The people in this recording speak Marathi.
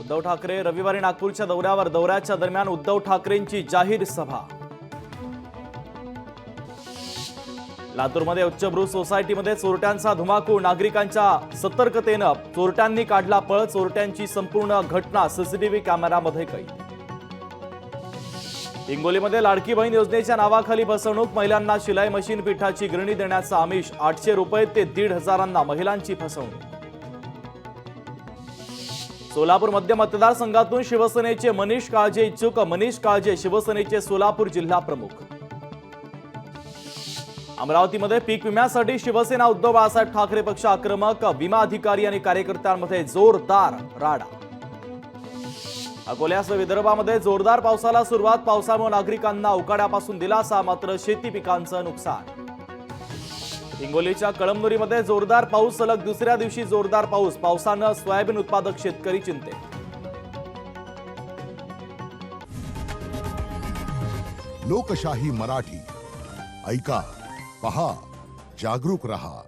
उद्धव ठाकरे रविवारी नागपूरच्या दौऱ्याच्या दरम्यान उद्धव ठाकरेंची जाहीर सभा। लातूरमध्ये उच्चभ्रू सोसायटीमध्ये चोरट्यांचा धुमाकूळ, नागरिकांच्या सतर्कतेने चोरट्यांनी काढला पळ, चोरट्यांची संपूर्ण घटना सीसीटीव्ही कॅमेरामध्ये कैद। हिंगोलीमध्ये लाडकी बहीण योजनेच्या नावाखाली फसवणूक, महिलांना शिलाई मशीन पीठाची गिरणी देण्याचा आमिष, 800 रुपये ते 1,500 महिलांची फसवणूक। सोलापूर मध्य मतदारसंघातून शिवसेनेचे मनीष काळजे इच्छुक, मनीष काळजे शिवसेनेचे सोलापूर जिल्हा प्रमुख। अमरावतीमध्ये पीक विम्यासाठी शिवसेना उद्धव बाळासाहेब ठाकरे पक्ष आक्रमक, विमा अधिकारी आणि कार्यकर्त्यांमध्ये जोरदार राडा। अकोल्यासह विदर्भामध्ये जोरदार पावसाला सुरुवात, पावसामुळे नागरिकांना उकाड्यापासून दिलासा, मात्र शेती पिकांचं नुकसान। हिंगोलीच्या कळमनुरीमध्ये जोरदार पाऊस, सलग दुसऱ्या दिवशी जोरदार पाऊस, पावसानं सोयाबीन उत्पादक शेतकरी चिंतेत। लोकशाही मराठी ऐका, पहा, जागरूक रहा।